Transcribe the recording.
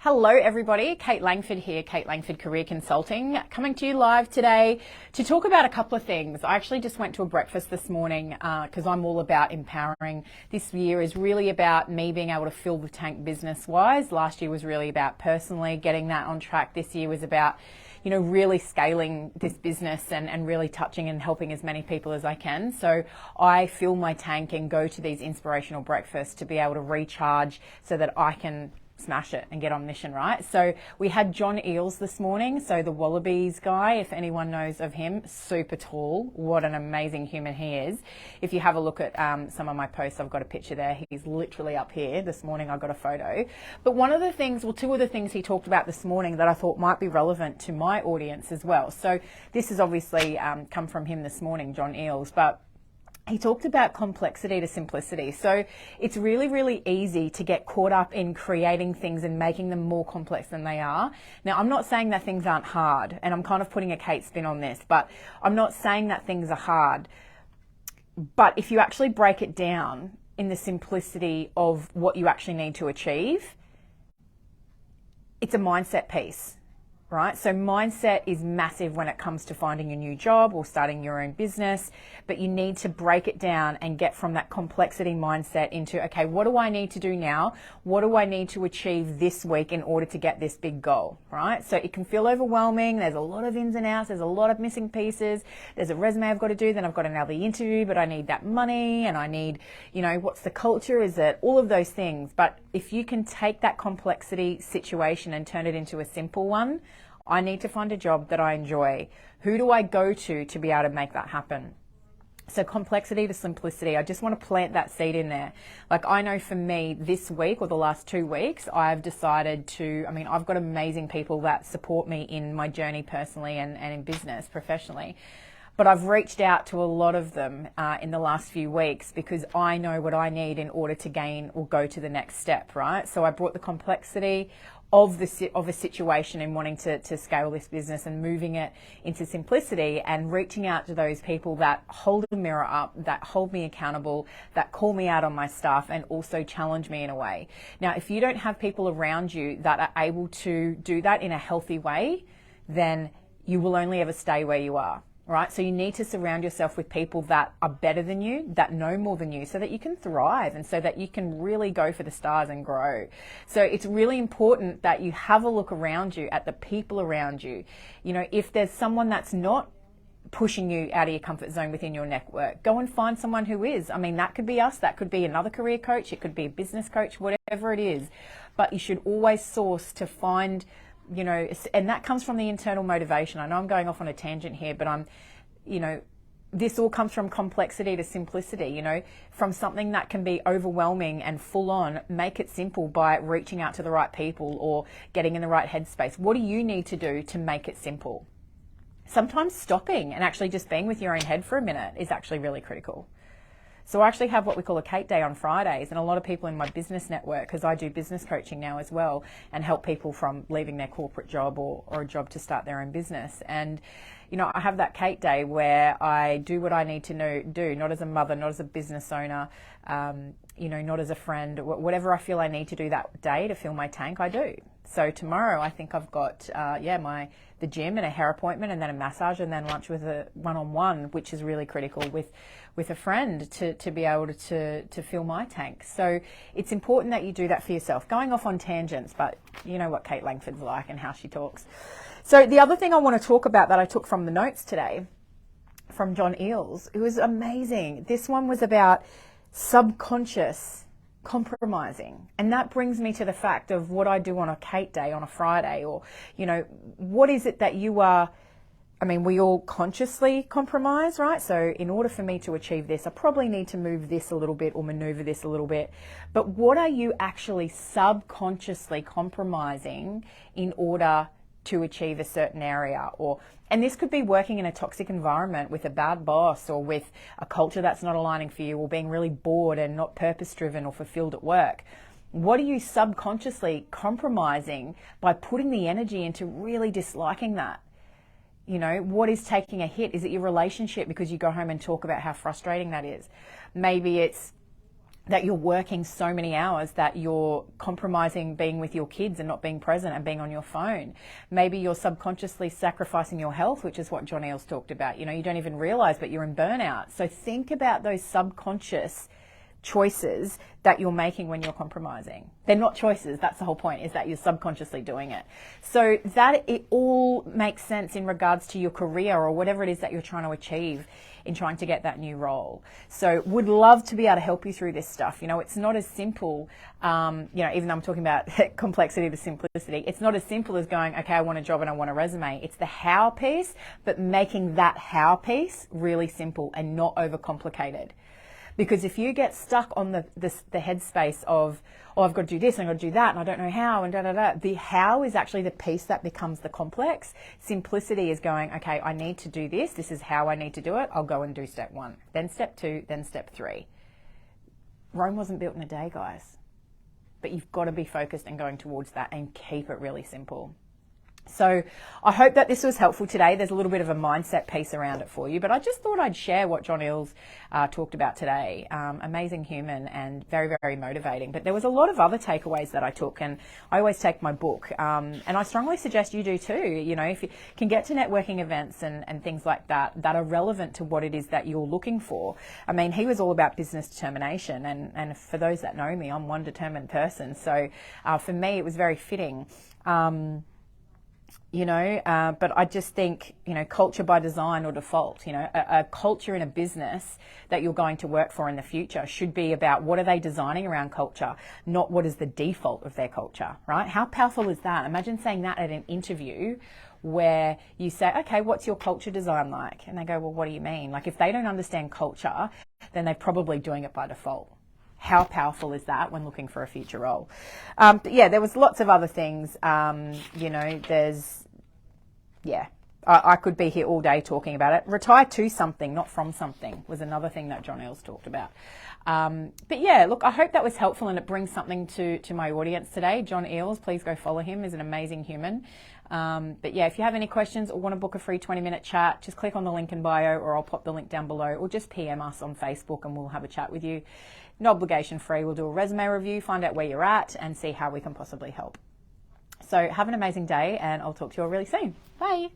Hello everybody, Kate Langford here, Kate Langford Career Consulting, coming to you live today to talk about a couple of things. I actually just went to a breakfast this morning because I'm all about empowering. This year is really about me being able to fill the tank business-wise. Last year was really about personally getting that on track. This year was about really scaling this business and really touching and helping as many people as I can. So I fill my tank and go to these inspirational breakfasts to be able to recharge so that I can smash it and get on mission, right? So we had John Eales this morning, so the Wallabies guy, if anyone knows of him, super tall. What an amazing human he is. If you have a look at some of my posts, I've got a picture there. He's literally up here. This morning I got a photo. But two of the things he talked about this morning that I thought might be relevant to my audience as well. So this has obviously come from him this morning, John Eales, but he talked about complexity to simplicity. So it's really, really easy to get caught up in creating things and making them more complex than they are. Now, I'm not saying that things aren't hard, and I'm kind of putting a Kate spin on this, but I'm not saying that things are hard. But if you actually break it down in the simplicity of what you actually need to achieve, it's a mindset piece. Right? So mindset is massive when it comes to finding a new job or starting your own business, but you need to break it down and get from that complexity mindset into, okay, what do I need to do now? What do I need to achieve this week in order to get this big goal, right? So it can feel overwhelming. There's a lot of ins and outs. There's a lot of missing pieces. There's a resume I've got to do. Then I've got another interview, but I need that money and I need, what's the culture? Is it all of those things? But if you can take that complexity situation and turn it into a simple one, I need to find a job that I enjoy. Who do I go to be able to make that happen? So complexity to simplicity, I just want to plant that seed in there. Like I know for me this week or the last 2 weeks, I've decided I've got amazing people that support me in my journey personally and in business, professionally. But I've reached out to a lot of them in the last few weeks because I know what I need in order to gain or go to the next step, right? So I brought the complexity of a situation and wanting to scale this business and moving it into simplicity and reaching out to those people that hold a mirror up, that hold me accountable, that call me out on my stuff and also challenge me in a way. Now, if you don't have people around you that are able to do that in a healthy way, then you will only ever stay where you are. Right? So you need to surround yourself with people that are better than you, that know more than you, so that you can thrive and so that you can really go for the stars and grow. So it's really important that you have a look around you at the people around you. If there's someone that's not pushing you out of your comfort zone within your network, go and find someone who is. That could be us, that could be another career coach, it could be a business coach, whatever it is. But you should always source to find and that comes from the internal motivation. I know I'm going off on a tangent here, but this all comes from complexity to simplicity, from something that can be overwhelming and full on, make it simple by reaching out to the right people or getting in the right headspace. What do you need to do to make it simple? Sometimes stopping and actually just being with your own head for a minute is actually really critical. So I actually have what we call a Kate Day on Fridays, and a lot of people in my business network, because I do business coaching now as well and help people from leaving their corporate job or a job to start their own business. And I have that Kate Day where I do what I need to do, not as a mother, not as a business owner, not as a friend, whatever I feel I need to do that day to fill my tank, I do. So tomorrow I think I've got the gym and a hair appointment and then a massage and then lunch with a one-on-one, which is really critical with a friend to be able to fill my tank. So it's important that you do that for yourself. Going off on tangents, but you know what Kate Langford's like and how she talks. So the other thing I want to talk about that I took from the notes today from John Eales, it was amazing. This one was about subconscious compromising. And that brings me to the fact of what I do on a Kate Day on a Friday, or, what is it that you are, we all consciously compromise, right? So in order for me to achieve this, I probably need to move this a little bit or maneuver this a little bit. But what are you actually subconsciously compromising in order to achieve a certain area? And this could be working in a toxic environment with a bad boss or with a culture that's not aligning for you or being really bored and not purpose-driven or fulfilled at work. What are you subconsciously compromising by putting the energy into really disliking that? What is taking a hit? Is it your relationship because you go home and talk about how frustrating that is? Maybe it's that you're working so many hours that you're compromising being with your kids and not being present and being on your phone. Maybe you're subconsciously sacrificing your health, which is what John Eales talked about. You know, you don't even realize, but you're in burnout. So think about those subconscious choices that you're making when you're compromising. They're not choices. That's the whole point, is that you're subconsciously doing it. So that it all makes sense in regards to your career or whatever it is that you're trying to achieve in trying to get that new role. So would love to be able to help you through this stuff. You know, it's not as simple, you know, even though I'm talking about complexity to simplicity, it's not as simple as going, okay, I want a job and I want a resume. It's the how piece, but making that how piece really simple and not overcomplicated. Because if you get stuck on the headspace of, oh, I've got to do this and I've got to do that and I don't know how and da-da-da, the how is actually the piece that becomes the complex. Simplicity is going, okay, I need to do this. This is how I need to do it. I'll go and do step 1, then step 2, then step 3. Rome wasn't built in a day, guys. But you've got to be focused and going towards that and keep it really simple. So I hope that this was helpful today. There's a little bit of a mindset piece around it for you, but I just thought I'd share what John Eales talked about today. Amazing human and very, very motivating. But there was a lot of other takeaways that I took, and I always take my book. And I strongly suggest you do too. You know, if you can get to networking events and things like that are relevant to what it is that you're looking for. I mean, he was all about business determination. And for those that know me, I'm one determined person. So for me, it was very fitting. You know, but I just think, you know, culture by design or default, you know, a culture in a business that you're going to work for in the future should be about what are they designing around culture, not what is the default of their culture, right? How powerful is that? Imagine saying that at an interview where you say, okay, what's your culture design like? And they go, well, what do you mean? Like, if they don't understand culture, then they're probably doing it by default. How powerful is that when looking for a future role? But yeah, there was lots of other things. You know, I could be here all day talking about it. Retire to something, not from something, was another thing that John Eales talked about. But yeah, look, I hope that was helpful and it brings something to my audience today. John Eales, please go follow him. He's an amazing human. But yeah, if you have any questions or want to book a free 20-minute chat, just click on the link in bio, or I'll pop the link down below, or just PM us on Facebook and we'll have a chat with you. No obligation, free. We'll do a resume review, find out where you're at and see how we can possibly help. So have an amazing day and I'll talk to you all really soon. Bye.